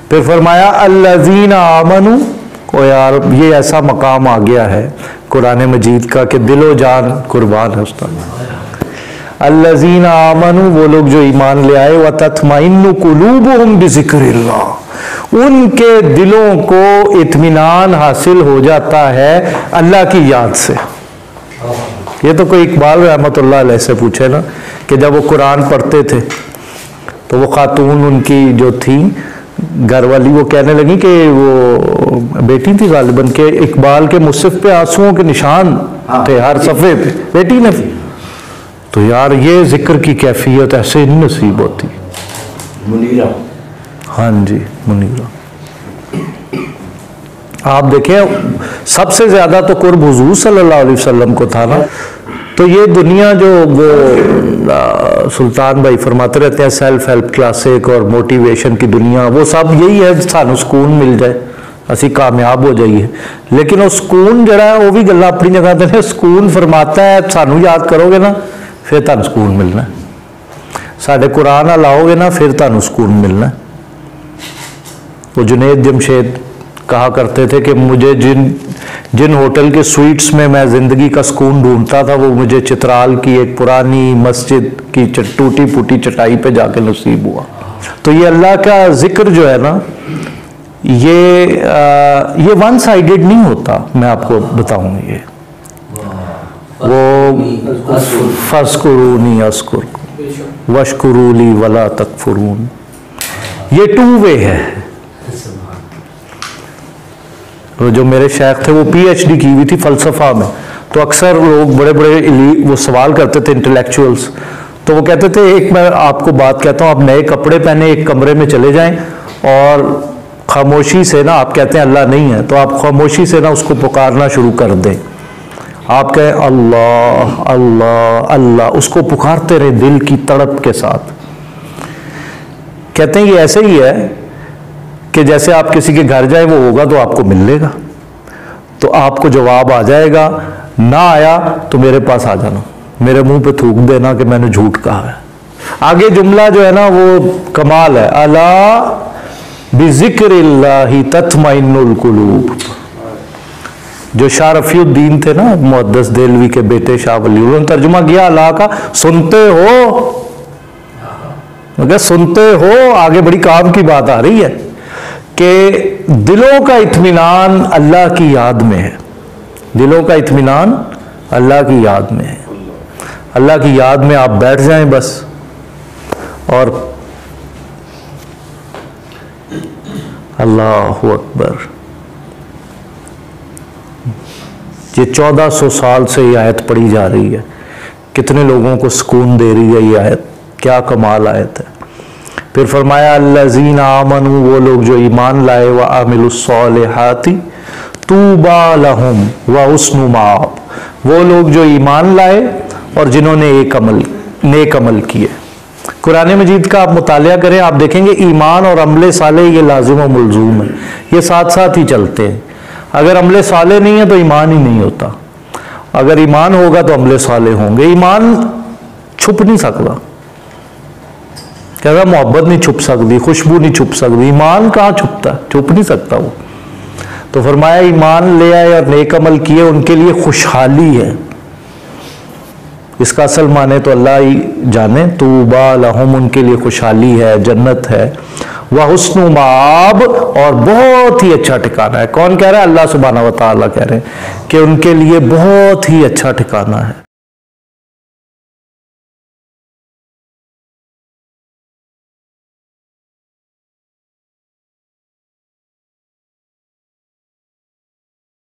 پھر فرمایا الذین آمنوا، او یار یہ ایسا مقام آ گیا ہے قرآن مجید کا کہ دل و جان قربان ہے استاد۔ الذین آمنوا، وہ لوگ جو ایمان لے آئے، وتطمئن قلوبہم بذکر اللہ، ان کے دلوں کو اطمینان حاصل ہو جاتا ہے اللہ کی یاد سے۔ یہ تو کوئی اقبال رحمۃ اللہ علیہ سے پوچھے نا کہ جب وہ قرآن پڑھتے تھے تو وہ خاتون ان کی جو تھی گھر والی، وہ کہنے لگی کہ وہ بیٹی تھی غالباً کہ اقبال کے مصحف پہ آنسوؤں کے نشان تھے ہر صفحے پہ، بیٹی نے، تو یار یہ ذکر کی کیفیت ایسے نہیں نصیب ہوتی۔ منیرہ، ہاں جی منیرہ، آپ دیکھیں سب سے زیادہ تو قرب حضور صلی اللہ علیہ وسلم کو تھا نا۔ تو یہ دنیا جو وہ سلطان بھائی فرماتے رہتے ہیں سیلف ہیلپ کلاسک اور موٹیویشن کی دنیا، وہ سب یہی ہے سانو سکون مل جائے، اسی کامیاب ہو جائیے، لیکن وہ سکون جڑا ہے وہ بھی گلا اپنی جگہ تے، سکون فرماتا ہے سانو یاد کرو گے نا پھر تانوں سکون ملنا ہے، ساڈے قرآن لاؤ گے نا پھر تانوں سکون ملنا ہے۔ وہ جنید جمشید کہا کرتے تھے کہ مجھے جن ہوٹل کے سویٹس میں میں زندگی کا سکون ڈھونڈتا تھا وہ مجھے چترال کی ایک پرانی مسجد کی ٹوٹی پھوٹی چٹائی پہ جا کے نصیب ہوا۔ تو یہ اللہ کا ذکر جو ہے نا یہ ون سائیڈڈ نہیں ہوتا، میں آپ کو بتاؤں یہ وہ فَاذْكُرُونِي أَذْكُرْكُمْ وَاشْكُرُوا لِي وَلَا تَكْفُرُونِ، یہ ٹو وے ہے۔ جو میرے شیخ تھے وہ پی ایچ ڈی کی ہوئی تھی فلسفہ میں، تو اکثر لوگ بڑے بڑے وہ سوال کرتے تھے انٹلیکچوئلس، تو وہ کہتے تھے ایک میں آپ کو بات کہتا ہوں، آپ نئے کپڑے پہنے ایک کمرے میں چلے جائیں اور خاموشی سے نا، آپ کہتے ہیں اللہ نہیں ہے تو آپ خاموشی سے نا اس کو پکارنا شروع کر دیں، آپ کہیں اللہ اللہ اللہ، اس کو پکارتے رہے دل کی تڑپ کے ساتھ۔ کہتے ہیں یہ ایسے ہی ہے کہ جیسے آپ کسی کے گھر جائیں وہ ہوگا تو آپ کو مل لے گا، تو آپ کو جواب آ جائے گا، نہ آیا تو میرے پاس آ جانا، میرے منہ پہ تھوک دینا کہ میں نے جھوٹ کہا ہے۔ آگے جملہ جو ہے نا وہ کمال ہے، الا بذکر اللہ تطمئن القلوب۔ جو شاہ رفیع الدین تھے نا محدث دہلوی کے بیٹے شاہ ولی، انہوں نے ترجمہ کیا اللہ کا، سنتے ہو، مگر سنتے ہو، آگے بڑی کام کی بات آ رہی ہے کہ دلوں کا اطمینان اللہ کی یاد میں ہے، دلوں کا اطمینان اللہ کی یاد میں ہے۔ اللہ کی یاد میں آپ بیٹھ جائیں بس، اور اللہ اکبر۔ یہ 1400 سال سے یہ آیت پڑھی جا رہی ہے، کتنے لوگوں کو سکون دے رہی ہے یہ آیت، کیا کمال آیت ہے۔ پھر فرمایا الذین آمنوا، وہ لوگ جو ایمان لائے، وعملوا الصالحات طوبی لہم وحسن مآب، وہ لوگ جو ایمان لائے اور جنہوں نے نیک عمل کیے۔ قرآن مجید کا آپ مطالعہ کریں، آپ دیکھیں گے ایمان اور عمل صالح یہ لازم و ملزوم ہے، یہ ساتھ ساتھ ہی چلتے ہیں۔ اگر عمل صالح نہیں ہے تو ایمان ہی نہیں ہوتا، اگر ایمان ہوگا تو عمل صالح ہوں گے۔ ایمان چھپ نہیں سکتا، کہتا محبت نہیں چھپ سکتی، خوشبو نہیں چھپ سکتی، ایمان کہاں چھپتا ہے، چھپ نہیں سکتا وہ۔ تو فرمایا ایمان لے آئے اور نیک عمل کیے، ان کے لیے خوشحالی ہے۔ اس کا اصل معنی تو اللہ ہی جانے، طوبی لہم، ان کے لیے خوشحالی ہے، جنت ہے، وحسن مآب، اور بہت ہی اچھا ٹھکانہ ہے۔ کون کہہ رہا ہے؟ اللہ سبحانہ و تعالیٰ کہہ رہے ہیں کہ ان کے لیے بہت ہی اچھا ٹھکانہ ہے۔